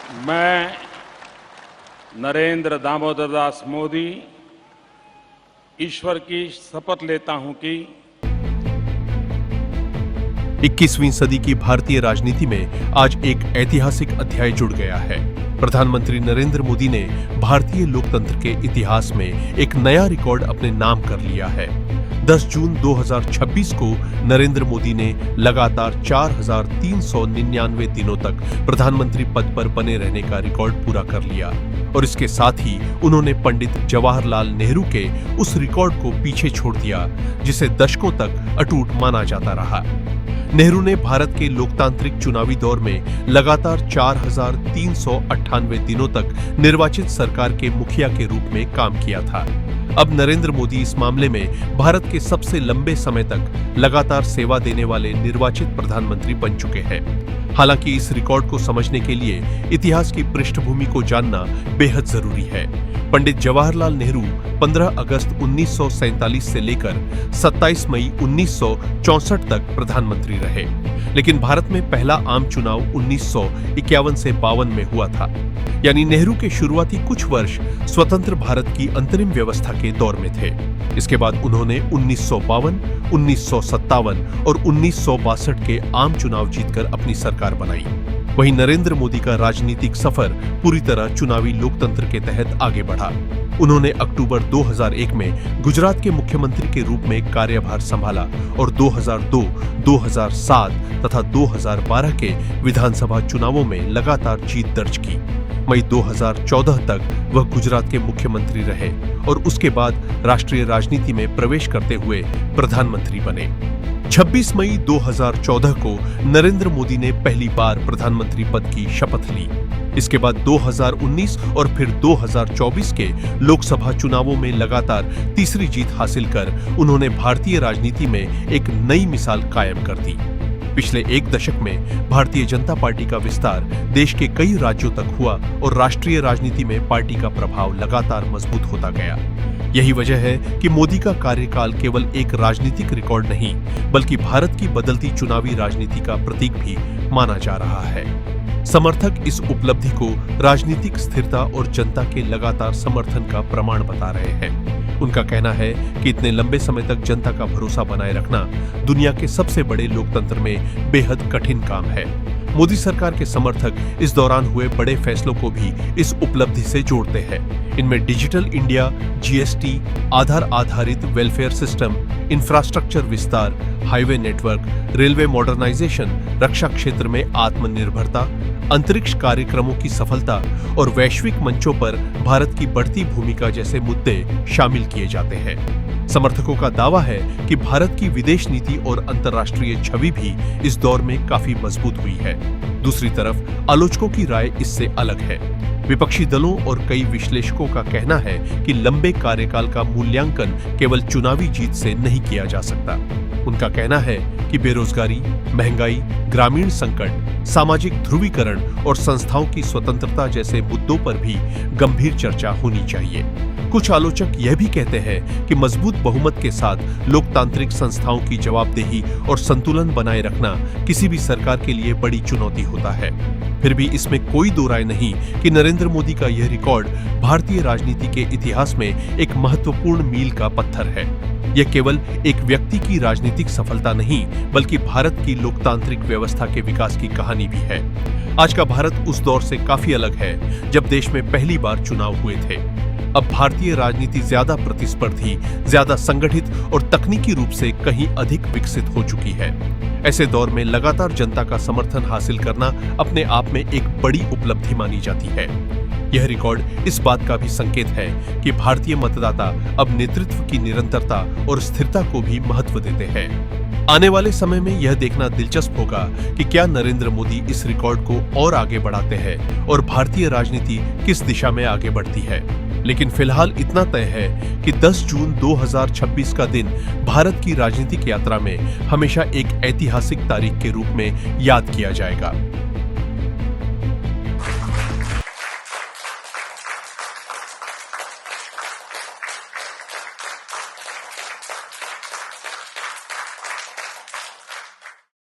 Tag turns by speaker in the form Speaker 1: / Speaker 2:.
Speaker 1: मैं नरेंद्र दामोदर दास मोदी ईश्वर की शपथ लेता हूं कि
Speaker 2: 21वीं सदी की भारतीय राजनीति में आज एक ऐतिहासिक अध्याय जुड़ गया है। प्रधानमंत्री नरेंद्र मोदी ने भारतीय लोकतंत्र के इतिहास में एक नया रिकॉर्ड अपने नाम कर लिया है। 10 जून 2026 को नरेंद्र मोदी ने लगातार 4,399 दिनों तक प्रधानमंत्री पद पर बने रहने का रिकॉर्ड पूरा कर लिया और इसके साथ ही उन्होंने पंडित जवाहरलाल नेहरू के उस रिकॉर्ड को पीछे छोड़ दिया जिसे दशकों तक अटूट माना जाता रहा। नेहरू ने भारत के लोकतांत्रिक चुनावी दौर में लगातार 4,398 दिनों तक निर्वाचित सरकार के मुखिया के रूप में काम किया था। अब नरेंद्र मोदी इस मामले में भारत के सबसे लंबे समय तक लगातार सेवा देने वाले निर्वाचित प्रधानमंत्री बन चुके हैं। हालांकि इस रिकॉर्ड को समझने के लिए इतिहास की पृष्ठभूमि को जानना बेहद जरूरी है। पंडित जवाहरलाल नेहरू 15 अगस्त 1947 से लेकर 27 मई 1964 तक प्रधानमंत्री रहे, लेकिन भारत में पहला आम चुनाव 1951 से 52 में हुआ था। यानी नेहरू के शुरुआती कुछ वर्ष स्वतंत्र भारत की अंतरिम व्यवस्था के दौर में थे। इसके बाद उन्होंने 1952, 1957 और 1962 के आम चुनाव जीतकर अपनी सरकार बनाई। वहीं नरेंद्र मोदी का राजनीतिक सफर पूरी तरह चुनावी लोकतंत्र के तहत आगे बढ़ा। उन्होंने अक्टूबर 2001 में गुजरात के मुख्यमंत्री के रूप में कार्यभार संभाला और 2002, 2007 तथा 2012 के विधानसभा चुनावों में लगातार जीत दर्ज की। मई 2014 तक वह गुजरात के मुख्यमंत्री रहे और उसके बाद राष्ट्रीय राजनीति में प्रवेश करते हुए प्रधानमंत्री बने। 26 मई 2014 को नरेंद्र मोदी ने पहली बार प्रधानमंत्री पद की शपथ ली। इसके बाद 2019 और फिर 2024 के लोकसभा चुनावों में लगातार तीसरी जीत हासिल कर उन्होंने भारतीय राजनीति में एक नई मिसाल कायम कर दी। पिछले एक दशक में भारतीय जनता पार्टी का विस्तार देश के कई राज्यों तक हुआ और राष्ट्रीय राजनीति में पार्टी का प्रभाव लगातार मजबूत होता गया। यही वजह है कि मोदी का कार्यकाल केवल एक राजनीतिक रिकॉर्ड नहीं, बल्कि भारत की बदलती चुनावी राजनीति का प्रतीक भी माना जा रहा है। समर्थक इस उपलब्धि को राजनीतिक स्थिरता और जनता के लगातार समर्थन का प्रमाण बता रहे हैं। उनका कहना है कि इतने लंबे समय तक जनता का भरोसा बनाए रखना दुनिया के सबसे बड़े लोकतंत्र में बेहद कठिन काम है। मोदी सरकार के समर्थक इस दौरान हुए बड़े फैसलों को भी इस उपलब्धि से जोड़ते हैं। इनमें डिजिटल इंडिया, जीएसटी, आधार आधारित वेलफेयर सिस्टम, इंफ्रास्ट्रक्चर विस्तार, हाईवे नेटवर्क, रेलवे मॉडर्नाइजेशन, रक्षा क्षेत्र में आत्मनिर्भरता, अंतरिक्ष कार्यक्रमों की सफलता और वैश्विक मंचों पर भारत की बढ़ती भूमिका जैसे मुद्दे शामिल किए जाते हैं। समर्थकों का दावा है कि भारत की विदेश नीति और अंतर्राष्ट्रीय छवि भी इस दौर में काफी मजबूत हुई है। दूसरी तरफ आलोचकों की राय इससे अलग है। विपक्षी दलों और कई विश्लेषकों का कहना है कि लंबे कार्यकाल का मूल्यांकन केवल चुनावी जीत से नहीं किया जा सकता। उनका कहना है कि बेरोजगारी, महंगाई, ग्रामीण संकट, सामाजिक ध्रुवीकरण और संस्थाओं की स्वतंत्रता जैसे मुद्दों पर भी गंभीर चर्चा होनी चाहिए। कुछ आलोचक यह भी कहते हैं कि मजबूत बहुमत के साथ लोकतांत्रिक संस्थाओं की जवाबदेही और संतुलन बनाए रखना किसी भी सरकार के लिए बड़ी चुनौती होता है। फिर भी इसमें कोई दो राय नहीं कि नरेंद्र मोदी का यह रिकॉर्ड भारतीय राजनीति के इतिहास में एक महत्वपूर्ण मील का पत्थर है। यह केवल एक व्यक्ति की राजनीतिक सफलता नहीं, बल्कि भारत की लोकतांत्रिक व्यवस्था के विकास की कहानी भी है। आज का भारत उस दौर से काफी अलग है जब देश में पहली बार चुनाव हुए थे। अब भारतीय राजनीति ज्यादा प्रतिस्पर्धी, ज्यादा संगठित और तकनीकी रूप से कहीं अधिक विकसित हो चुकी है। ऐसे दौर में लगातार जनता का समर्थन हासिल करना अपने आप में एक बड़ी उपलब्धि मानी जाती है। यह रिकॉर्ड इस बात का भी संकेत है कि भारतीय मतदाता अब नेतृत्व की निरंतरता और स्थिरता को भी महत्व देते हैं। आने वाले समय में यह देखना दिलचस्प होगा कि क्या नरेंद्र मोदी इस रिकॉर्ड को और आगे बढ़ाते हैं और भारतीय राजनीति किस दिशा में आगे बढ़ती है। लेकिन फिलहाल इतना तय है कि 10 जून 2026 का दिन भारत की राजनीतिक यात्रा में हमेशा एक ऐतिहासिक तारीख के रूप में याद किया जाएगा।